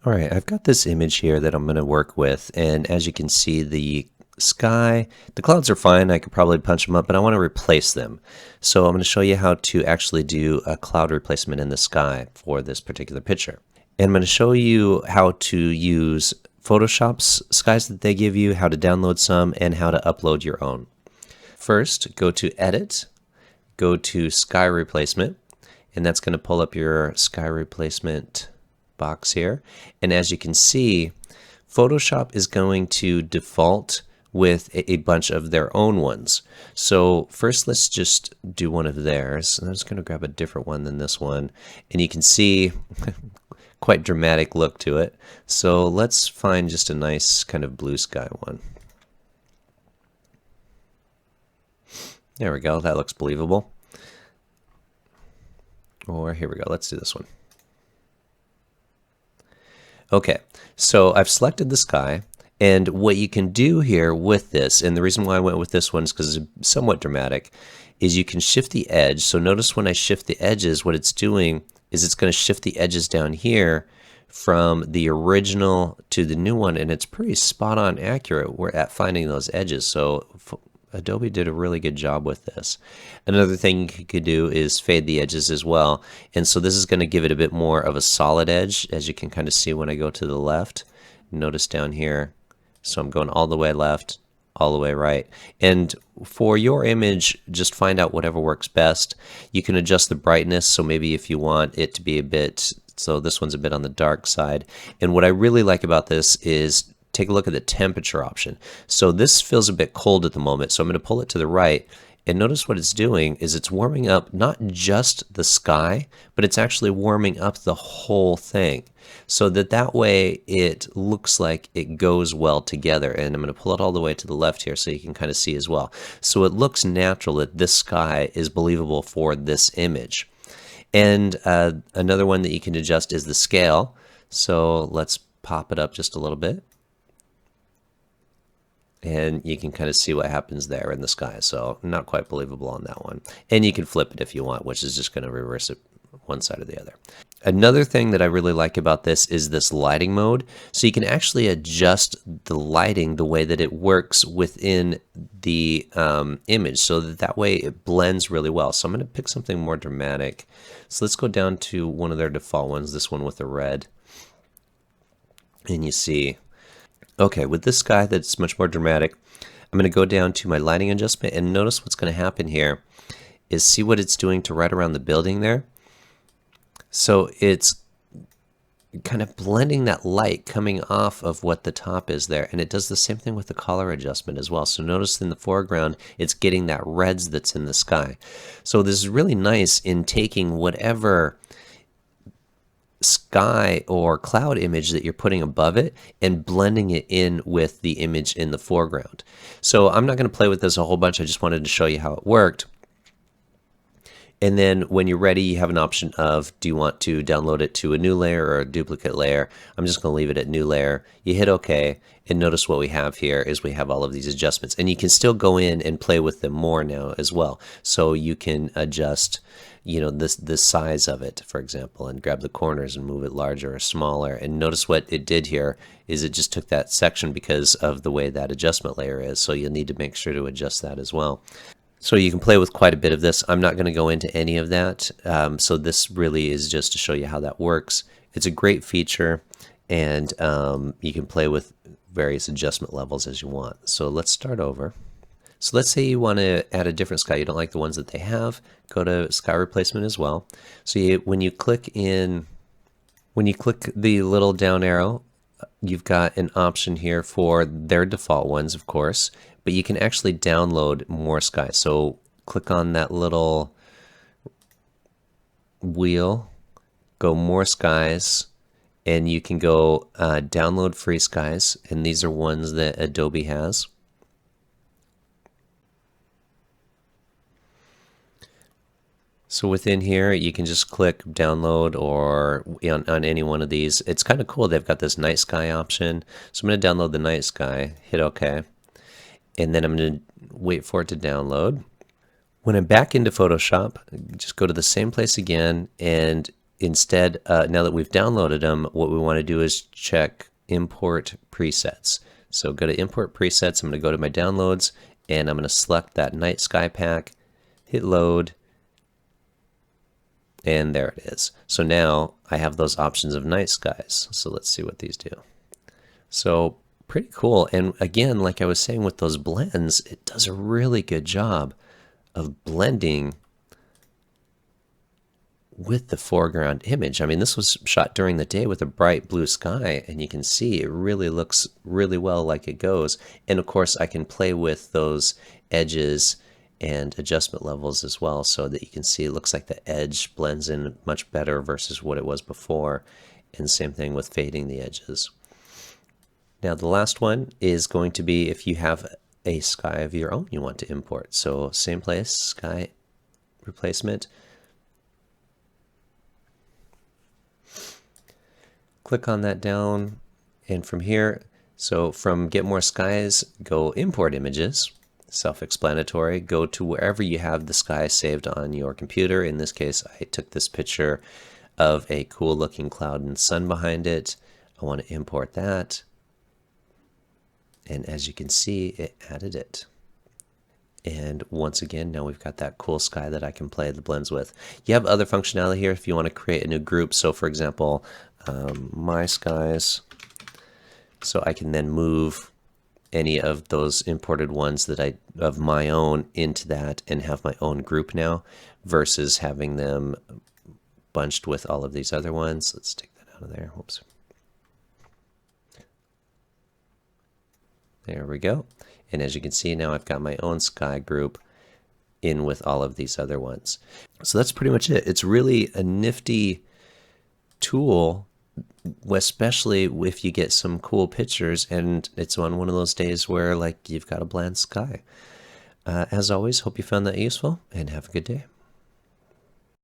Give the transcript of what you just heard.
All right, I've got this image here that I'm going to work with, and as you can see, the sky, the clouds are fine. I could probably punch them up, but I want to replace them. So I'm going to show you how to actually do a cloud replacement in the sky for this particular picture. And I'm going to show you how to use Photoshop's skies that they give you, how to download some, and how to upload your own. First, go to Edit, go to Sky Replacement, and that's going to pull up your sky replacement box here. And as you can see, Photoshop is going to default with a bunch of their own ones. So first let's just do one of theirs. I'm just going to grab a different one than this one. And you can see quite dramatic look to it. So let's find just a nice kind of blue sky one. There we go. That looks believable. Or here we go. Let's do this one. Okay, so I've selected the sky, and what you can do here with this, and the reason why I went with this one is because it's somewhat dramatic, is you can shift the edge. So notice when I shift the edges, what it's doing is it's going to shift the edges down here from the original to the new one, and it's pretty spot on accurate at finding those edges. So Adobe did a really good job with this. Another thing you could do is fade the edges as well. And so this is going to give it a bit more of a solid edge, as you can kind of see when I go to the left. Notice down here. So I'm going all the way left, all the way right. And for your image, just find out whatever works best. You can adjust the brightness. So maybe if you want it to be a bit, so this one's a bit on the dark side. And what I really like about this is take a look at the temperature option. So this feels a bit cold at the moment, so I'm going to pull it to the right, and notice what it's doing is it's warming up not just the sky, but it's actually warming up the whole thing, so that way it looks like it goes well together. And I'm going to pull it all the way to the left here so you can kind of see as well. So it looks natural that this sky is believable for this image. And another one that you can adjust is the scale. So let's pop it up just a little bit. And you can kind of see what happens there in the sky. So not quite believable on that one. And you can flip it if you want, which is just going to reverse it one side or the other. Another thing that I really like about this is this lighting mode. So you can actually adjust the lighting the way that it works within the image, so that way it blends really well. So I'm going to pick something more dramatic. So let's go down to one of their default ones, this one with the red. And you see, okay, with this sky that's much more dramatic, I'm going to go down to my lighting adjustment, and notice what's going to happen here is see what it's doing to right around the building there. So it's kind of blending that light coming off of what the top is there, and it does the same thing with the color adjustment as well. So notice in the foreground it's getting that reds that's in the sky. So this is really nice in taking whatever sky or cloud image that you're putting above it and blending it in with the image in the foreground. So I'm not going to play with this a whole bunch. I just wanted to show you how it worked. And then when you're ready, you have an option of, do you want to download it to a new layer or a duplicate layer? I'm just going to leave it at new layer. You hit OK, and notice what we have here is we have all of these adjustments. And you can still go in and play with them more now as well. So you can adjust, you know, the size of it, for example, and grab the corners and move it larger or smaller. And notice what it did here is it just took that section because of the way that adjustment layer is. So you'll need to make sure to adjust that as well. So you can play with quite a bit of this. I'm not going to go into any of that. So this really is just to show you how that works. It's a great feature, and you can play with various adjustment levels as you want. So let's start over. So let's say you want to add a different sky. You don't like the ones that they have. Go to sky replacement as well. So when you click the little down arrow, you've got an option here for their default ones, of course, but you can actually download more skies. So click on that little wheel, go more skies, and you can go download free skies, and these are ones that Adobe has. So within here, you can just click download or on any one of these. It's kind of cool. They've got this night sky option. So I'm going to download the night sky, hit OK. And then I'm going to wait for it to download. When I'm back into Photoshop, just go to the same place again, and instead, now that we've downloaded them, what we want to do is check import presets. So go to import presets, I'm going to go to my downloads, and I'm going to select that night sky pack, hit load, and there it is. So now I have those options of night skies. So let's see what these do. So pretty cool. And again, like I was saying with those blends, it does a really good job of blending with the foreground image. I mean, this was shot during the day with a bright blue sky, and you can see it really looks really well like it goes. And of course, I can play with those edges and adjustment levels as well, so that you can see it looks like the edge blends in much better versus what it was before. And same thing with fading the edges. Now the last one is going to be if you have a sky of your own you want to import. So same place, sky replacement. Click on that down, and from here, so from Get More Skies, go Import Images. Self-explanatory. Go to wherever you have the sky saved on your computer. In this case, I took this picture of a cool looking cloud and sun behind it. I want to import that. And as you can see, it added it. And once again, now we've got that cool sky that I can play the blends with. You have other functionality here if you want to create a new group. So for example, my skies. So I can then move any of those imported ones that I of my own into that and have my own group now, versus having them bunched with all of these other ones. Let's take that out of there. Whoops. There we go. And as you can see, now I've got my own sky group in with all of these other ones. So that's pretty much it. It's really a nifty tool, especially if you get some cool pictures and it's on one of those days where like you've got a bland sky. As always, hope you found that useful, and have a good day.